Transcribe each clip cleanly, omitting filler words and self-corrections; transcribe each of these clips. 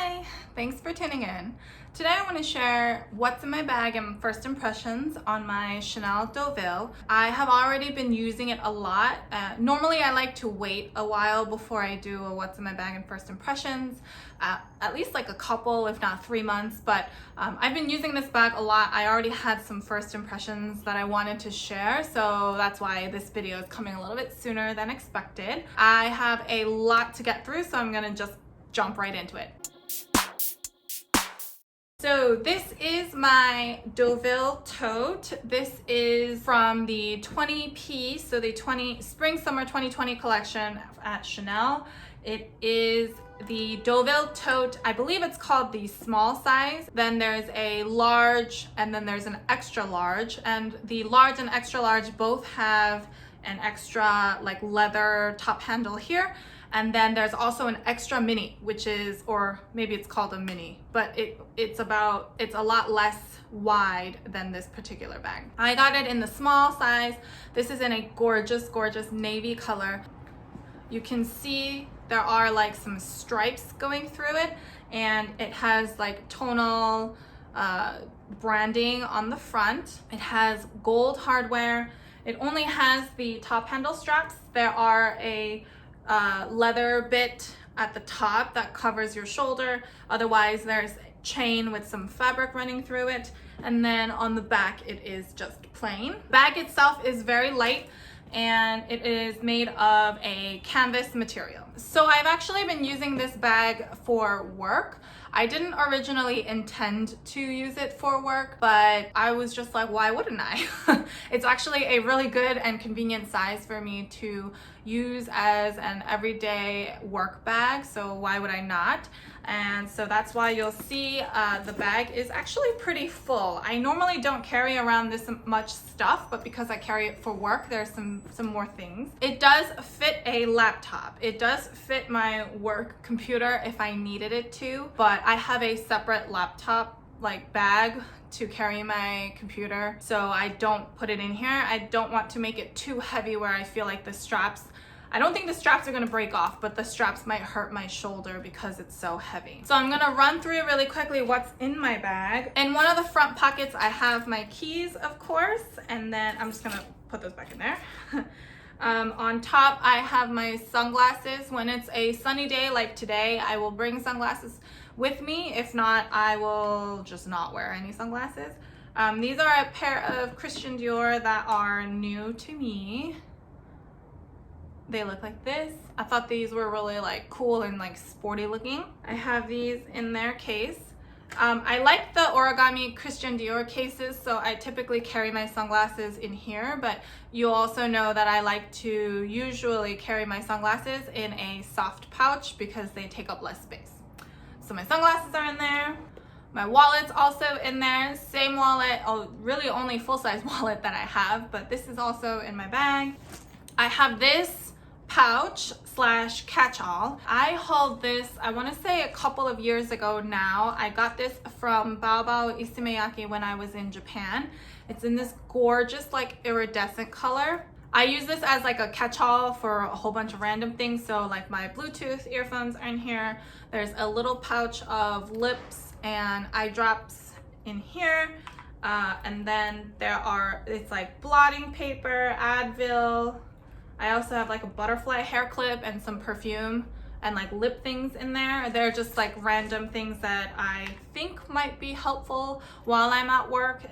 Hi, thanks for tuning in. Today I want to share what's in my bag and first impressions on my Chanel Deauville. I have already been using it a lot. Normally I like to wait a while before I do a what's in my bag and first impressions, at least like a couple, if not 3 months, but I've been using this bag a lot. I already had some first impressions that I wanted to share, so that's why this video is coming a little bit sooner than expected. I have a lot to get through, so I'm gonna just jump right into it. So this is my Deauville Tote. This is from the 20-piece, so the Spring Summer 2020 collection at Chanel. It is the Deauville Tote. I believe it's called the small size. Then there's a large, and then there's an extra large. And the large and extra large both have an extra like leather top handle here. And then there's also an extra mini, which is, or maybe it's called a mini, but it's a lot less wide than this particular bag. I got it in the small size. This is in a gorgeous, gorgeous navy color. You can see there are like some stripes going through it, and it has like tonal branding on the front. It has gold hardware. It only has the top handle straps. There are a leather bit at the top that covers your shoulder. Otherwise there's a chain with some fabric running through it, and then on the back it is just plain. The bag itself is very light and it is made of a canvas material. So I've actually been using this bag for work. I didn't originally intend to use it for work, but I was just like, why wouldn't I? It's actually a really good and convenient size for me to use as an everyday work bag, so why would I not? And so that's why you'll see the bag is actually pretty full. I normally don't carry around this much stuff, but because I carry it for work, there's some more things. It does fit a laptop. It does fit my work computer if I needed it to, but I have a separate laptop like bag to carry my computer, so I don't put it in here. I don't want to make it too heavy where I feel like the straps, I don't think the straps are gonna break off, but the straps might hurt my shoulder because it's so heavy. So I'm gonna run through really quickly what's in my bag. In one of the front pockets, I have my keys, of course, and then I'm just gonna put those back in there. On top, I have my sunglasses. When it's a sunny day like today, I will bring sunglasses with me. If not, I will just not wear any sunglasses. These are a pair of Christian Dior that are new to me. They look like this. I thought these were really like cool and like sporty looking. I have these in their case. I like the origami Christian Dior cases, so I typically carry my sunglasses in here, but you also know that I like to usually carry my sunglasses in a soft pouch because they take up less space. So my sunglasses are in there. My wallet's also in there. Same wallet, really only full-size wallet that I have, but this is also in my bag. I have this pouch slash catch-all. I hauled this, I want to say a couple of years ago now. I got this from Miyake when I was in Japan. It's in this gorgeous like iridescent color. I use this as like a catch-all for a whole bunch of random things. So like my Bluetooth earphones are in here. There's a little pouch of lips and eye drops in here. And then it's like blotting paper, Advil. I also have like a butterfly hair clip and some perfume and like lip things in there. They're just like random things that I think might be helpful while I'm at work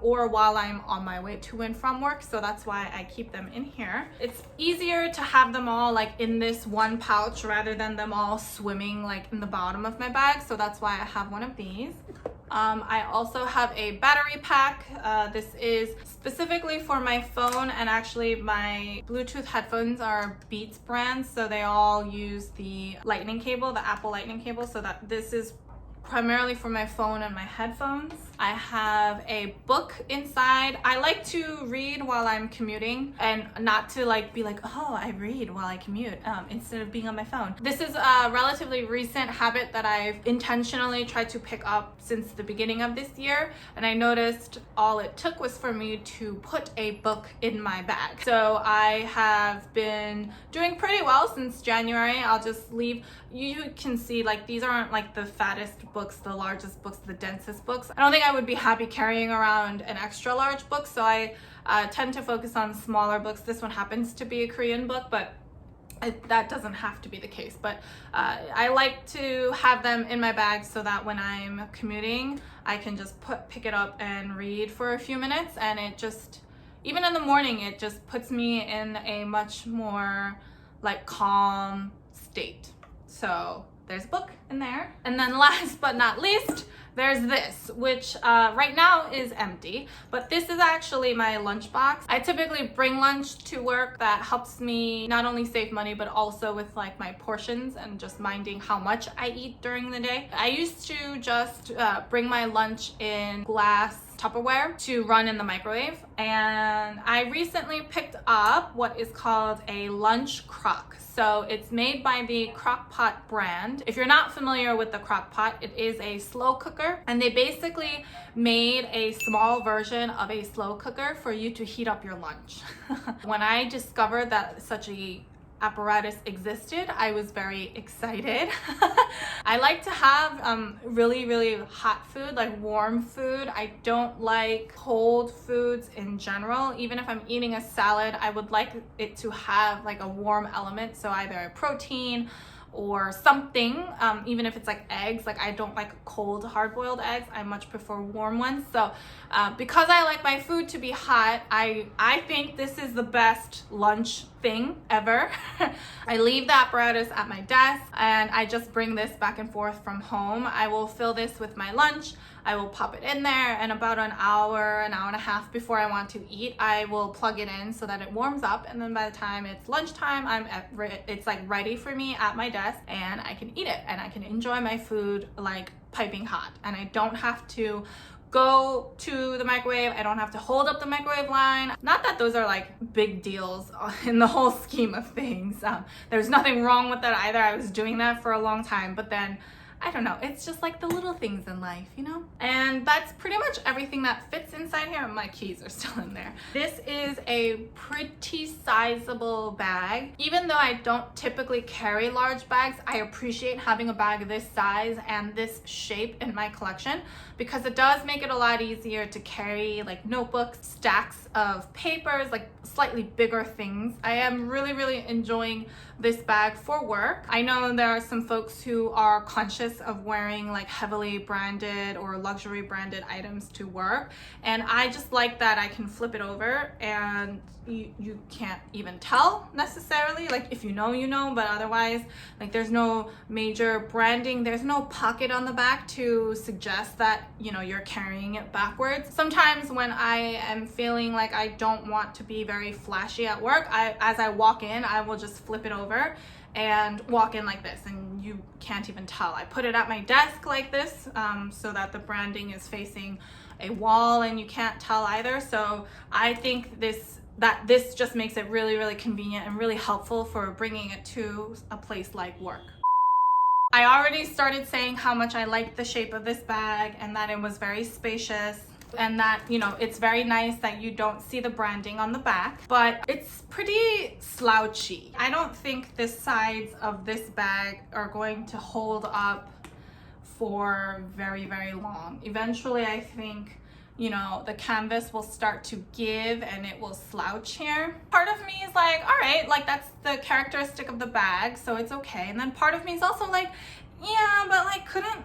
or while I'm on my way to and from work. So that's why I keep them in here. It's easier to have them all like in this one pouch rather than them all swimming like in the bottom of my bag. So that's why I have one of these. I also have a battery pack. This is specifically for my phone, and actually my Bluetooth headphones are Beats brand, so they all use the lightning cable, the Apple lightning cable, so that this is primarily for my phone and my headphones. I have a book inside. I like to read while I'm commuting and not to like be like, oh, I read while I commute instead of being on my phone. This is a relatively recent habit that I've intentionally tried to pick up since the beginning of this year, and I noticed all it took was for me to put a book in my bag. So I have been doing pretty well since January. I'll just leave. You can see like these aren't like the fattest books, the largest books, the densest books. I don't think I would be happy carrying around an extra large book, so I tend to focus on smaller books. This one happens to be a Korean book, but that doesn't have to be the case. But I like to have them in my bag so that when I'm commuting, I can just pick it up and read for a few minutes, and it just, even in the morning, it just puts me in a much more like calm state. So there's a book in there. And then last but not least, there's this, which right now is empty, but this is actually my lunchbox. I typically bring lunch to work. That helps me not only save money, but also with like my portions and just minding how much I eat during the day. I used to just bring my lunch in glass Tupperware to run in the microwave, and I recently picked up what is called a lunch crock. So it's made by the Crock-Pot brand. If you're not familiar with the Crock-Pot, it is a slow cooker, and they basically made a small version of a slow cooker for you to heat up your lunch. When I discovered that such a apparatus existed, I was very excited. I like to have really hot food, like warm food. I don't like cold foods in general. Even if I'm eating a salad, I would like it to have like a warm element, so either a protein or something, even if it's like eggs. Like I don't like cold hard-boiled eggs. I much prefer warm ones. So because I like my food to be hot, I think this is the best lunch thing ever. I leave the apparatus at my desk and I just bring this back and forth from home. I will fill this with my lunch. I will pop it in there, and about an hour and a half before I want to eat, I will plug it in so that it warms up, and then by the time it's lunchtime, it's like ready for me at my desk, and I can eat it and I can enjoy my food like piping hot, and I don't have to go to the microwave. I don't have to hold up the microwave line. Not that those are like big deals in the whole scheme of things. There's nothing wrong with that either. I was doing that for a long time, but then I don't know, it's just like the little things in life, you know? And that's pretty much everything that fits inside here. My keys are still in there. This is a pretty sizable bag. Even though I don't typically carry large bags, I appreciate having a bag this size and this shape in my collection, because it does make it a lot easier to carry like notebooks, stacks of papers, like slightly bigger things. I am really enjoying this bag for work. I know there are some folks who are conscious of wearing like heavily branded or luxury branded items to work, and I just like that I can flip it over and you can't even tell necessarily. Like if you know, you know, but otherwise like there's no major branding, there's no pocket on the back to suggest that, you know, you're carrying it backwards. Sometimes when I am feeling like I don't want to be very flashy at work, as I walk in, I will just flip it over and walk in like this, and you can't even tell. I put it at my desk like this so that the branding is facing a wall and you can't tell either. So I think this just makes it really convenient and really helpful for bringing it to a place like work. I already started saying how much I liked the shape of this bag and that it was very spacious, and that, you know, it's very nice that you don't see the branding on the back, but it's pretty slouchy. I don't think the sides of this bag are going to hold up for very long. Eventually, I think, you know, the canvas will start to give and it will slouch here. Part of me is like, all right, like that's the characteristic of the bag, so it's okay. And then part of me is also like, yeah, but like couldn't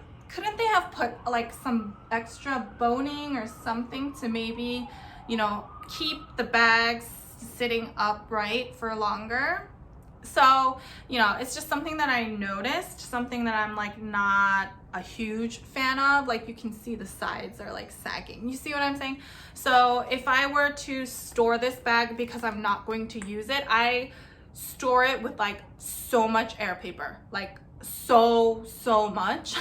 they have put like some extra boning or something to maybe, you know, keep the bags sitting upright for longer? So, you know, it's just something that I noticed, something that I'm like not a huge fan of. Like you can see the sides are like sagging. You see what I'm saying? So if I were to store this bag because I'm not going to use it, I store it with like so much air paper, like so much.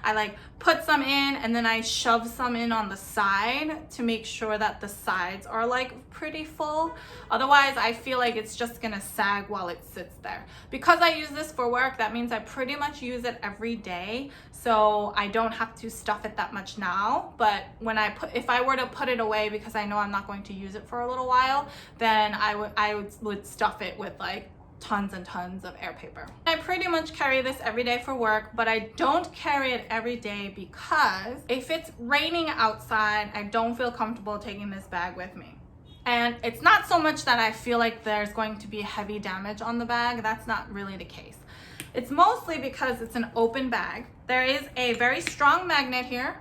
I like put some in and then I shove some in on the side to make sure that the sides are like pretty full. Otherwise I feel like it's just gonna sag while it sits there. Because I use this for work, that means I pretty much use it every day, so I don't have to stuff it that much now. But when if I were to put it away because I know I'm not going to use it for a little while, then I would stuff it with like tons and tons of air paper. I pretty much carry this every day for work, but I don't carry it every day because if it's raining outside, I don't feel comfortable taking this bag with me. And it's not so much that I feel like there's going to be heavy damage on the bag. That's not really the case. It's mostly because it's an open bag. There is a very strong magnet here.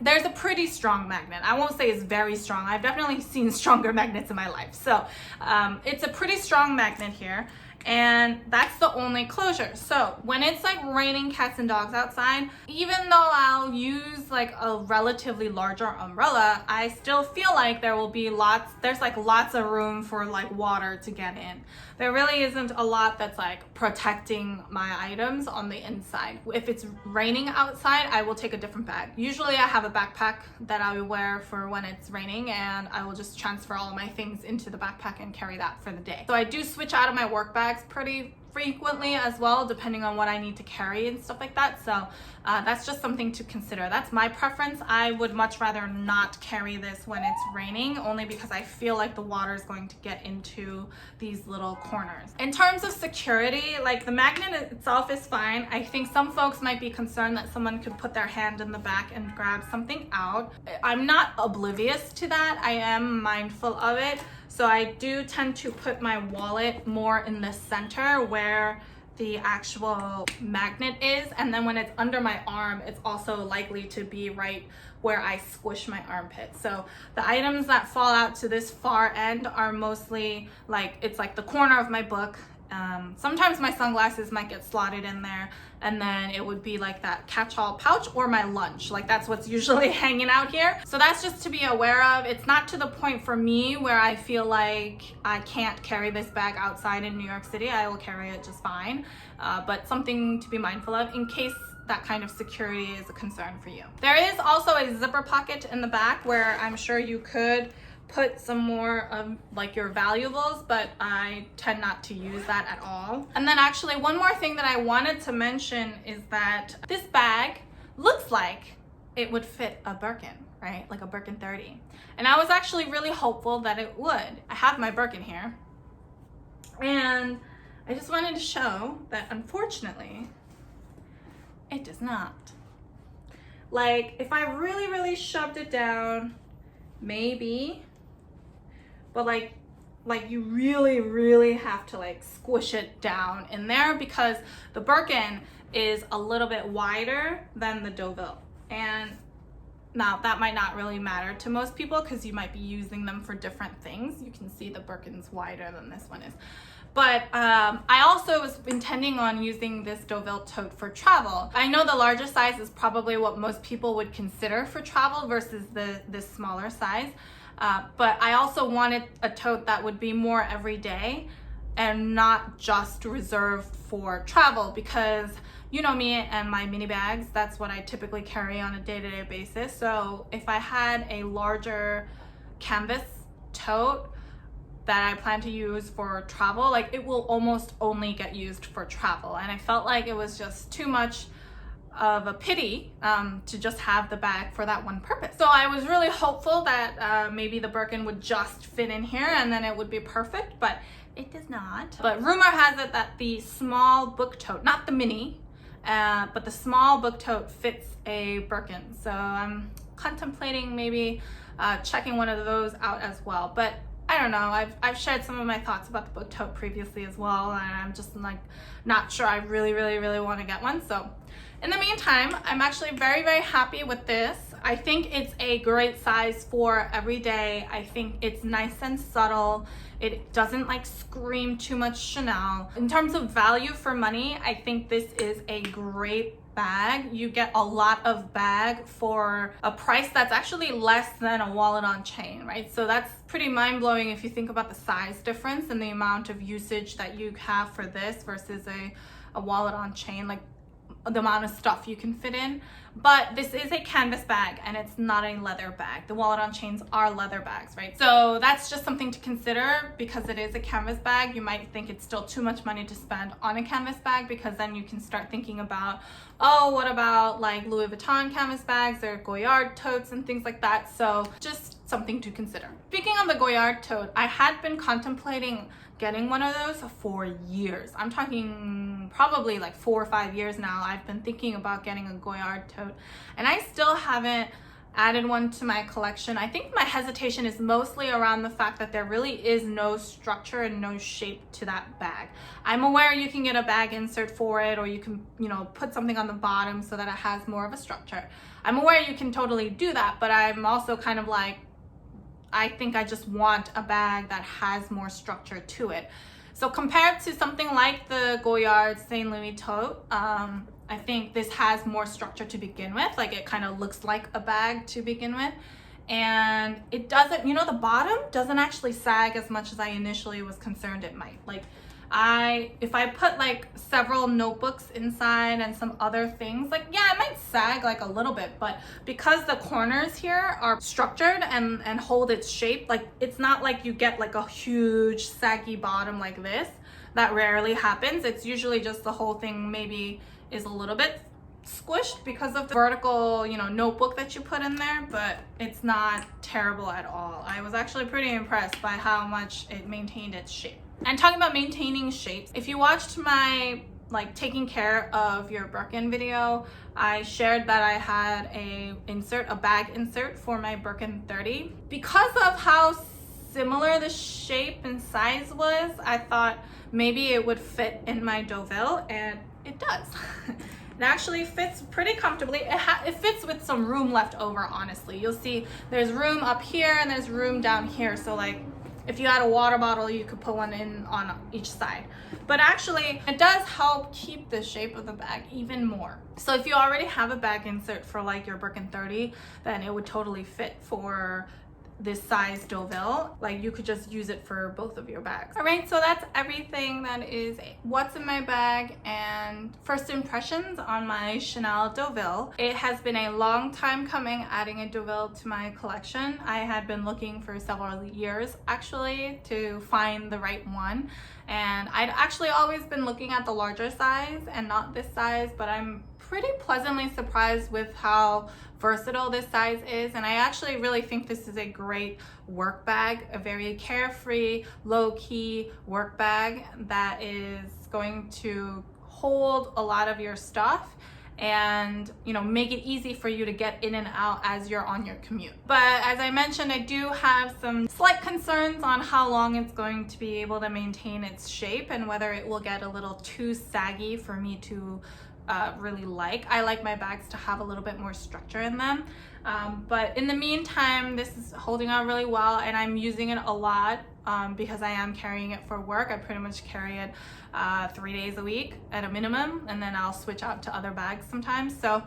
There's a pretty strong magnet. I won't say it's very strong. I've definitely seen stronger magnets in my life. So it's a pretty strong magnet here. And that's the only closure. So when it's like raining cats and dogs outside, even though I'll use like a relatively larger umbrella, I still feel like there will be there's like lots of room for like water to get in. There really isn't a lot that's like protecting my items on the inside. If it's raining outside, I will take a different bag. Usually I have a backpack that I wear for when it's raining, and I will just transfer all of my things into the backpack and carry that for the day. So I do switch out of my work bags pretty frequently as well, depending on what I need to carry and stuff like that. So that's just something to consider. That's my preference. I would much rather not carry this when it's raining, only because I feel like the water is going to get into these little corners. In terms of security, like the magnet itself is fine. I think some folks might be concerned that someone could put their hand in the back and grab something out. I'm not oblivious to that. I am mindful of it. So I do tend to put my wallet more in the center where the actual magnet is, and then when it's under my arm, it's also likely to be right where I squish my armpit. So the items that fall out to this far end are mostly like, it's like the corner of my book. Sometimes my sunglasses might get slotted in there, and then it would be like that catch-all pouch or my lunch. Like that's what's usually hanging out here. So that's just to be aware of. It's not to the point for me where I feel like I can't carry this bag outside in New York City. I will carry it just fine, but something to be mindful of in case that kind of security is a concern for you. There is also a zipper pocket in the back where I'm sure you could put some more of like your valuables, but I tend not to use that at all. And then actually one more thing that I wanted to mention is that this bag looks like it would fit a Birkin, right? Like a Birkin 30. And I was actually really hopeful that it would. I have my Birkin here, and I just wanted to show that unfortunately it does not. Like if I really shoved it down, maybe, but like you really have to like squish it down in there, because the Birkin is a little bit wider than the Deauville. And now that might not really matter to most people because you might be using them for different things. You can see the Birkin's wider than this one is. But I also was intending on using this Deauville tote for travel. I know the larger size is probably what most people would consider for travel versus this smaller size. But I also wanted a tote that would be more everyday and not just reserved for travel, because you know me and my mini bags, that's what I typically carry on a day-to-day basis. So if I had a larger canvas tote that I plan to use for travel, like it will almost only get used for travel. And I felt like it was just too much of a pity to just have the bag for that one purpose. So I was really hopeful that maybe the Birkin would just fit in here and then it would be perfect, but it does not. But rumor has it that the small book tote, not the mini, but the small book tote fits a Birkin. So I'm contemplating maybe checking one of those out as well. But I don't know, I've shared some of my thoughts about the book tote previously as well, and I'm just like not sure I really want to get one. So in the meantime, I'm actually very happy with this. I think it's a great size for every day. I think it's nice and subtle. It doesn't like scream too much Chanel. In terms of value for money, I think this is a great bag, you get a lot of bag for a price that's actually less than a wallet on chain, right? So that's pretty mind-blowing if you think about the size difference and the amount of usage that you have for this versus a wallet on chain, like the amount of stuff you can fit in. But this is a canvas bag and it's not a leather bag. The wallet on chains are leather bags, right? So that's just something to consider. Because it is a canvas bag, you might think it's still too much money to spend on a canvas bag, because then you can start thinking about, oh, what about like Louis Vuitton canvas bags or Goyard totes and things like that. So just something to consider. Speaking of the Goyard tote, I had been contemplating getting one of those for years. I'm talking probably like 4 or 5 years now. I've been thinking about getting a Goyard tote and I still haven't added one to my collection. I think my hesitation is mostly around the fact that there really is no structure and no shape to that bag. I'm aware you can get a bag insert for it, or you can, put something on the bottom so that it has more of a structure. I'm aware you can totally do that, but I'm also kind of like, I think I just want a bag that has more structure to it. So compared to something like the Goyard St. Louis tote, I think this has more structure to begin with. Like, it kind of looks like a bag to begin with. And it doesn't, the bottom doesn't actually sag as much as I initially was concerned it might. Like, if I put like several notebooks inside and some other things, like, yeah, it might sag like a little bit, but because the corners here are structured and hold its shape, like, it's not like you get like a huge saggy bottom like this. That rarely happens. It's usually just the whole thing maybe is a little bit squished because of the vertical, notebook that you put in there, but it's not terrible at all. I was actually pretty impressed by how much it maintained its shape. And talking about maintaining shapes, if you watched my taking care of your Birkin video, I shared that I had a bag insert for my Birkin 30. Because of how similar the shape and size was, I thought maybe it would fit in my Deauville, and it does. It actually fits pretty comfortably. It fits with some room left over, honestly. You'll see there's room up here and there's room down here. So like, if you had a water bottle, you could put one in on each side. But actually, it does help keep the shape of the bag even more. So if you already have a bag insert for like your Birkin 30, then it would totally fit for this size Deauville. Like, you could just use it for both of your bags. All right, so that's everything that is what's in my bag and first impressions on my Chanel Deauville. It has been a long time coming adding a Deauville to my collection. I had been looking for several years actually to find the right one, and I'd actually always been looking at the larger size and not this size, but I'm pretty pleasantly surprised with how versatile this size is, and I actually really think this is a great work bag, a very carefree, low-key work bag that is going to hold a lot of your stuff and make it easy for you to get in and out as you're on your commute. But as I mentioned, I do have some slight concerns on how long it's going to be able to maintain its shape and whether it will get a little too saggy for me to really like. I like my bags to have a little bit more structure in them, but in the meantime, this is holding out really well, and I'm using it a lot because I am carrying it for work. I pretty much carry it 3 days a week at a minimum, and then I'll switch out to other bags sometimes. So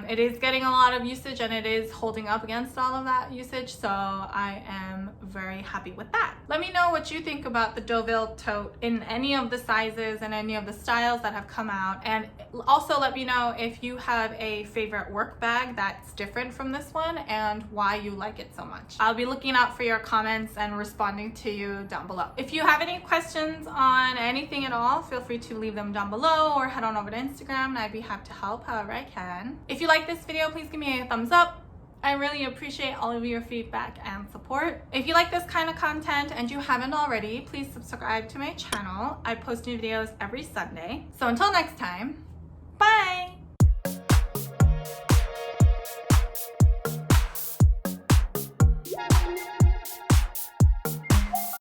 it is getting a lot of usage, and it is holding up against all of that usage, so I am very happy with that. Let me know what you think about the Deauville tote in any of the sizes and any of the styles that have come out, and also let me know if you have a favorite work bag that's different from this one and why you like it so much. I'll be looking out for your comments and responding to you down below. If you have any questions on anything at all, feel free to leave them down below or head on over to Instagram, and I'd be happy to help however I can. If you like this video, please give me a thumbs up. I really appreciate all of your feedback and support. If you like this kind of content and you haven't already, please subscribe to my channel. I post new videos every Sunday. So until next time,